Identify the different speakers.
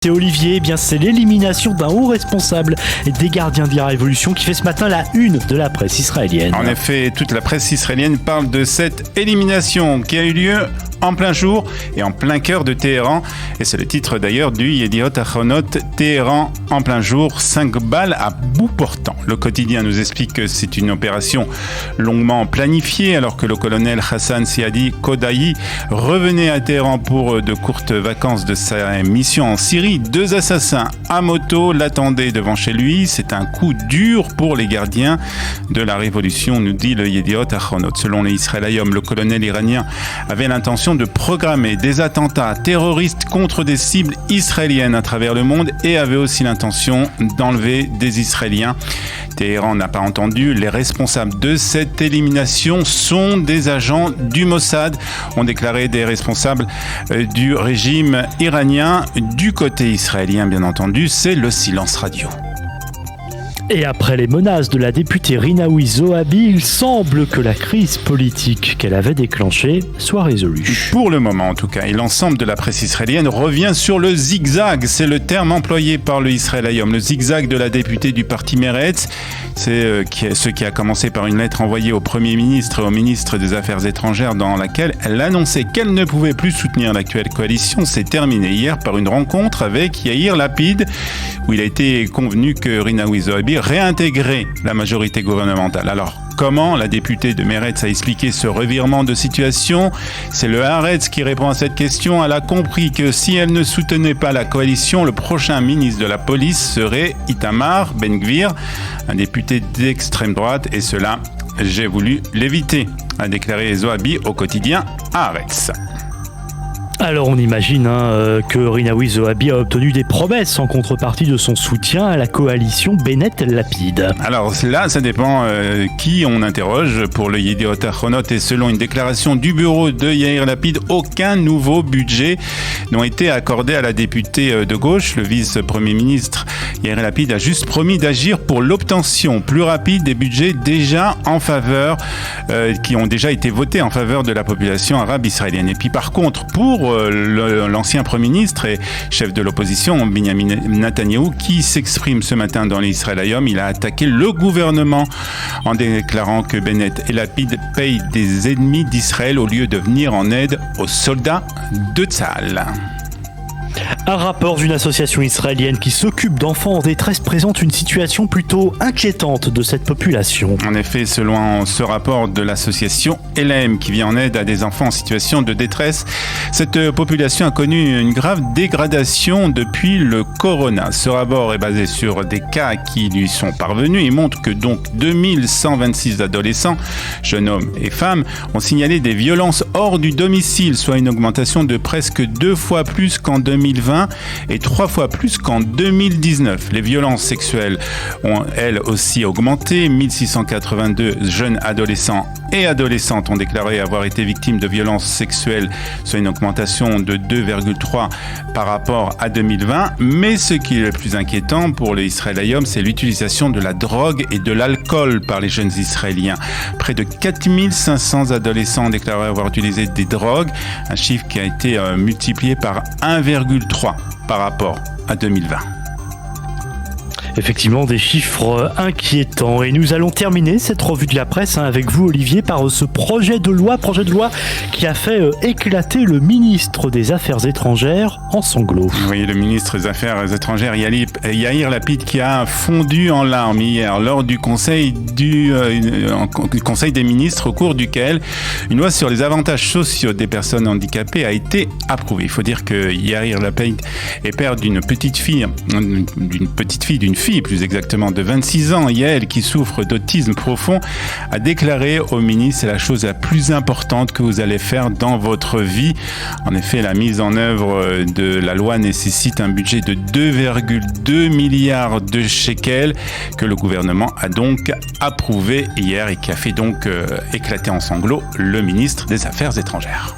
Speaker 1: C'est Olivier, eh bien c'est l'élimination d'un haut responsable des gardiens de la Révolution qui fait ce matin la une de la presse israélienne.
Speaker 2: En effet, toute la presse israélienne parle de cette élimination qui a eu lieu en plein jour et en plein cœur de Téhéran. Et c'est le titre d'ailleurs du Yediot Ahronot, Téhéran en plein jour, 5 balles à bout portant. Le quotidien nous explique que c'est une opération longuement planifiée alors que le colonel Hassan Siadi Kodaï revenait à Téhéran pour de courtes vacances de sa mission en Syrie. 2 assassins à moto l'attendaient devant chez lui. C'est un coup dur pour les gardiens de la Révolution, nous dit le Yediot Ahronot. Selon les Israël Hayom, le colonel iranien avait l'intention de programmer des attentats terroristes contre des cibles israéliennes à travers le monde et avait aussi l'intention d'enlever des Israéliens. Téhéran n'a pas entendu. Les responsables de cette élimination sont des agents du Mossad, ont déclaré des responsables du régime iranien. Du côté israélien, bien entendu, c'est le silence radio.
Speaker 1: Et après les menaces de la députée Rinaoui Zoabi, il semble que la crise politique qu'elle avait déclenchée soit résolue.
Speaker 2: Pour le moment en tout cas, et l'ensemble de la presse israélienne revient sur le zigzag. C'est le terme employé par le Israël Hayom, le zigzag de la députée du parti Meretz. C'est ce qui a commencé par une lettre envoyée au Premier ministre et au ministre des Affaires étrangères dans laquelle elle annonçait qu'elle ne pouvait plus soutenir l'actuelle coalition. C'est terminé hier par une rencontre avec Yair Lapid où il a été convenu que Rinaoui Zoabi réintégrer la majorité gouvernementale. Alors, comment la députée de Meretz a expliqué ce revirement de situation? C'est le Haaretz qui répond à cette question. Elle a compris que si elle ne soutenait pas la coalition, le prochain ministre de la police serait Itamar Ben-Gvir, un député d'extrême droite, et cela, j'ai voulu l'éviter, a déclaré Zoabi au quotidien Haaretz.
Speaker 1: Alors on imagine que Rinaoui Zoabi a obtenu des promesses en contrepartie de son soutien à la coalition Bennett-Lapid.
Speaker 2: Alors là, ça dépend qui on interroge. Pour le Yediot Ahronot et selon une déclaration du bureau de Yair Lapid, aucun nouveau budget n'a été accordé à la députée de gauche. Le vice-premier ministre Yair Lapid a juste promis d'agir pour l'obtention plus rapide des budgets déjà en faveur, qui ont déjà été votés en faveur de la population arabe israélienne. Et puis par contre, pour l'ancien Premier ministre et chef de l'opposition, Benjamin Netanyahou, qui s'exprime ce matin dans l'Israël Hayom, il a attaqué le gouvernement en déclarant que Bennett et Lapid payent des ennemis d'Israël au lieu de venir en aide aux soldats de Tzahal.
Speaker 1: Un rapport d'une association israélienne qui s'occupe d'enfants en détresse présente une situation plutôt inquiétante de cette population.
Speaker 2: En effet, selon ce rapport de l'association LM qui vient en aide à des enfants en situation de détresse, cette population a connu une grave dégradation depuis le corona. Ce rapport est basé sur des cas qui lui sont parvenus et montre que donc 2126 adolescents, jeunes hommes et femmes, ont signalé des violences hors du domicile, soit une augmentation de presque 2 fois plus qu'en 2020 et 3 fois plus qu'en 2019. Les violences sexuelles ont elles aussi augmenté. 1682 jeunes adolescents et adolescentes ont déclaré avoir été victimes de violences sexuelles, soit une augmentation de 2,3 par rapport à 2020. Mais ce qui est le plus inquiétant pour les Israël Hayom, c'est l'utilisation de la drogue et de l'alcool par les jeunes Israéliens. Près de 4500 adolescents ont déclaré avoir utilisé des drogues, un chiffre qui a été multiplié par 1,3 par rapport à 2020.
Speaker 1: Effectivement, des chiffres inquiétants. Et nous allons terminer cette revue de la presse avec vous, Olivier, par ce projet de loi qui a fait éclater le ministre des Affaires étrangères en sanglots.
Speaker 2: Oui, le ministre des Affaires étrangères, Yair Lapid, qui a fondu en larmes hier lors du conseil des ministres, au cours duquel une loi sur les avantages sociaux des personnes handicapées a été approuvée. Il faut dire que Yair Lapid est père d'une fille plus exactement de 26 ans, Yael, qui souffre d'autisme profond, a déclaré au ministre: c'est la chose la plus importante que vous allez faire dans votre vie. En effet, la mise en œuvre de la loi nécessite un budget de 2,2 milliards de shekels que le gouvernement a donc approuvé hier et qui a fait donc éclater en sanglots le ministre des Affaires étrangères.